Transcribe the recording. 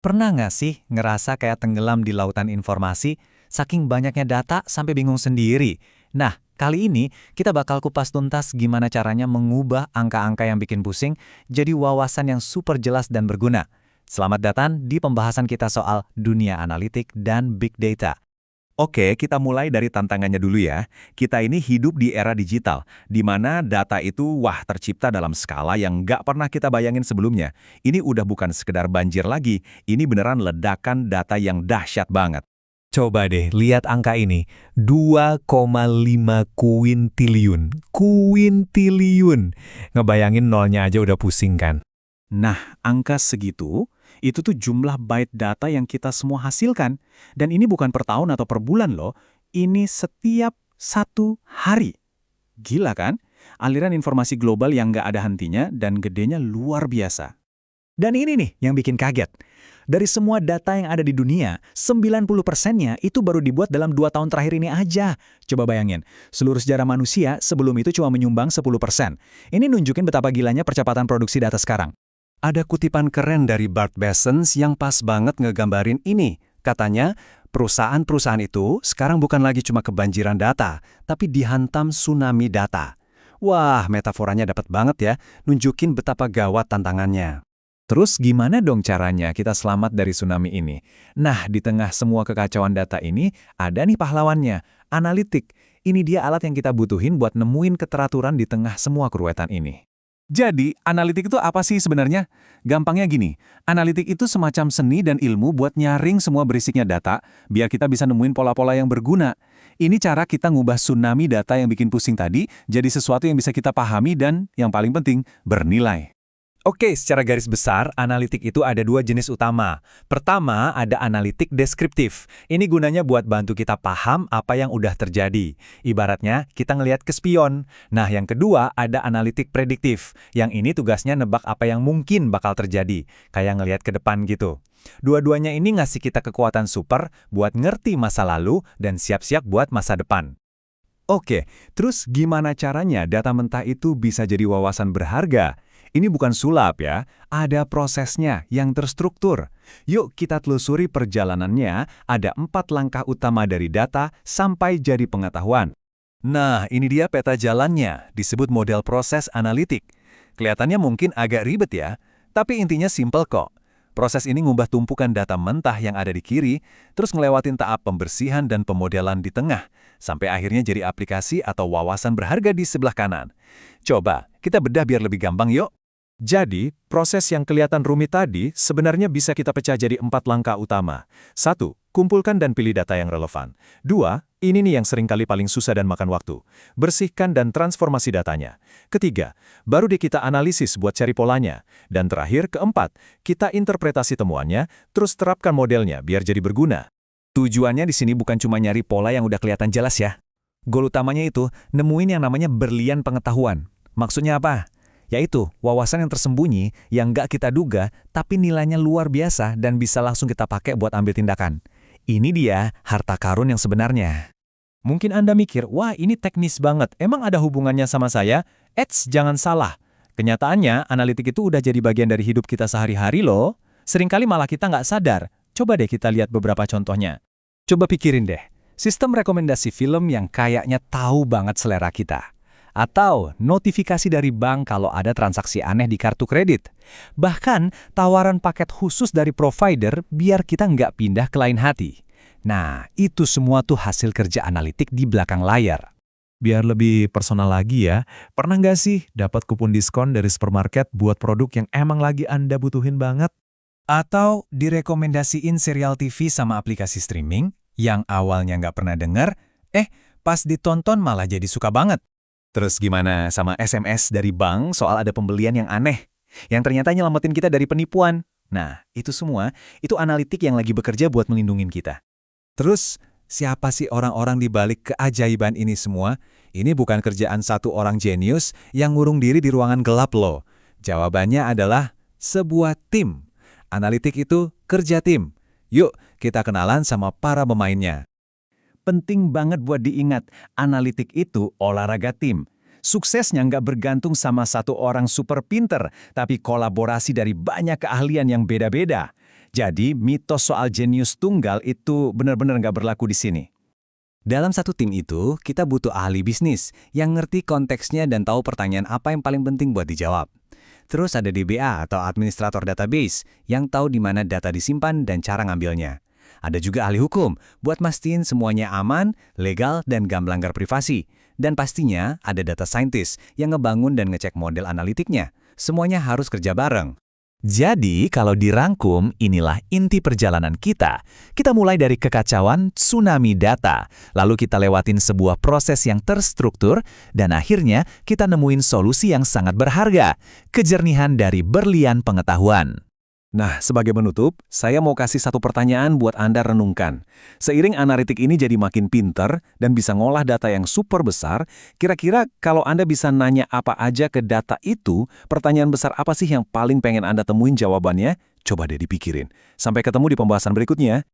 Pernah nggak sih ngerasa kayak tenggelam di lautan informasi, saking banyaknya data sampai bingung sendiri? Nah, kali ini kita bakal kupas tuntas gimana caranya mengubah angka-angka yang bikin pusing jadi wawasan yang super jelas dan berguna. Selamat datang di pembahasan kita soal dunia analitik dan big data. Oke, kita mulai dari tantangannya dulu ya. Kita ini hidup di era digital, di mana data itu tercipta dalam skala yang nggak pernah kita bayangin sebelumnya. Ini udah bukan sekedar banjir lagi, ini beneran ledakan data yang dahsyat banget. Coba deh lihat angka ini, 2,5 kuintiliun. Kuintiliun. Ngebayangin nolnya aja udah pusing kan? Nah, angka segitu, itu tuh jumlah byte data yang kita semua hasilkan. Dan ini bukan per tahun atau per bulan loh, ini setiap satu hari. Gila kan? Aliran informasi global yang nggak ada hentinya dan gedenya luar biasa. Dan ini nih yang bikin kaget. Dari semua data yang ada di dunia, 90%-nya itu baru dibuat dalam 2 tahun terakhir ini aja. Coba bayangin, seluruh sejarah manusia sebelum itu cuma menyumbang 10%. Ini nunjukin betapa gilanya percepatan produksi data sekarang. Ada kutipan keren dari Bart Bessens yang pas banget ngegambarin ini. Katanya, perusahaan-perusahaan itu sekarang bukan lagi cuma kebanjiran data, tapi dihantam tsunami data. Wah, metaforanya dapat banget ya, nunjukin betapa gawat tantangannya. Terus gimana dong caranya kita selamat dari tsunami ini? Nah, di tengah semua kekacauan data ini, ada nih pahlawannya, analitik. Ini dia alat yang kita butuhin buat nemuin keteraturan di tengah semua keruwetan ini. Jadi, analitik itu apa sih sebenarnya? Gampangnya gini, analitik itu semacam seni dan ilmu buat nyaring semua berisiknya data, biar kita bisa nemuin pola-pola yang berguna. Ini cara kita ngubah tsunami data yang bikin pusing tadi, jadi sesuatu yang bisa kita pahami dan, yang paling penting, bernilai. Oke, secara garis besar, analitik itu ada 2 jenis utama. Pertama, ada analitik deskriptif. Ini gunanya buat bantu kita paham apa yang udah terjadi. Ibaratnya, kita ngelihat ke spion. Nah, yang kedua, ada analitik prediktif. Yang ini tugasnya nebak apa yang mungkin bakal terjadi. Kayak ngelihat ke depan gitu. Dua-duanya ini ngasih kita kekuatan super buat ngerti masa lalu dan siap-siap buat masa depan. Oke, terus gimana caranya data mentah itu bisa jadi wawasan berharga? Ini bukan sulap ya, ada prosesnya yang terstruktur. Yuk kita telusuri perjalanannya, ada 4 langkah utama dari data sampai jadi pengetahuan. Nah, ini dia peta jalannya, disebut model proses analitik. Kelihatannya mungkin agak ribet ya, tapi intinya simpel kok. Proses ini ngubah tumpukan data mentah yang ada di kiri, terus ngelewatin tahap pembersihan dan pemodelan di tengah, sampai akhirnya jadi aplikasi atau wawasan berharga di sebelah kanan. Coba, kita bedah biar lebih gampang yuk. Jadi, proses yang kelihatan rumit tadi sebenarnya bisa kita pecah jadi 4 langkah utama. 1. Kumpulkan dan pilih data yang relevan. 2. Ini nih yang seringkali paling susah dan makan waktu. Bersihkan dan transformasi datanya. Ketiga, baru deh kita analisis buat cari polanya. Dan terakhir, keempat, kita interpretasi temuannya, terus terapkan modelnya biar jadi berguna. Tujuannya di sini bukan cuma nyari pola yang udah kelihatan jelas ya. Goal utamanya itu nemuin yang namanya berlian pengetahuan. Maksudnya apa? Yaitu wawasan yang tersembunyi yang nggak kita duga tapi nilainya luar biasa dan bisa langsung kita pakai buat ambil tindakan. Ini dia harta karun yang sebenarnya. Mungkin Anda mikir, wah ini teknis banget, emang ada hubungannya sama saya? Jangan salah. Kenyataannya, analitik itu udah jadi bagian dari hidup kita sehari-hari loh. Seringkali malah kita nggak sadar. Coba deh kita lihat beberapa contohnya. Coba pikirin deh, sistem rekomendasi film yang kayaknya tahu banget selera kita. Atau notifikasi dari bank kalau ada transaksi aneh di kartu kredit. Bahkan tawaran paket khusus dari provider biar kita nggak pindah ke lain hati. Nah, itu semua tuh hasil kerja analitik di belakang layar. Biar lebih personal lagi ya, pernah nggak sih dapat kupon diskon dari supermarket buat produk yang emang lagi Anda butuhin banget? Atau direkomendasiin serial TV sama aplikasi streaming yang awalnya nggak pernah denger, pas ditonton malah jadi suka banget. Terus gimana sama SMS dari bank soal ada pembelian yang aneh, yang ternyata nyelamatin kita dari penipuan? Nah, itu semua, itu analitik yang lagi bekerja buat melindungi kita. Terus, siapa sih orang-orang di balik keajaiban ini semua? Ini bukan kerjaan satu orang jenius yang ngurung diri di ruangan gelap loh. Jawabannya adalah sebuah tim. Analitik itu kerja tim. Yuk, kita kenalan sama para pemainnya. Penting banget buat diingat, analitik itu olahraga tim. Suksesnya nggak bergantung sama satu orang super pinter, tapi kolaborasi dari banyak keahlian yang beda-beda. Jadi, mitos soal jenius tunggal itu benar-benar nggak berlaku di sini. Dalam satu tim itu, kita butuh ahli bisnis yang ngerti konteksnya dan tahu pertanyaan apa yang paling penting buat dijawab. Terus ada DBA atau administrator database yang tahu di mana data disimpan dan cara ngambilnya. Ada juga ahli hukum buat mastiin semuanya aman, legal, dan gak melanggar privasi. Dan pastinya ada data scientist yang ngebangun dan ngecek model analitiknya. Semuanya harus kerja bareng. Jadi, kalau dirangkum, inilah inti perjalanan kita. Kita mulai dari kekacauan tsunami data, lalu kita lewatin sebuah proses yang terstruktur, dan akhirnya kita nemuin solusi yang sangat berharga, kejernihan dari berlian pengetahuan. Nah, sebagai penutup, saya mau kasih satu pertanyaan buat Anda renungkan. Seiring analitik ini jadi makin pinter dan bisa ngolah data yang super besar, kira-kira kalau Anda bisa nanya apa aja ke data itu, pertanyaan besar apa sih yang paling pengen Anda temuin jawabannya? Coba deh dipikirin. Sampai ketemu di pembahasan berikutnya.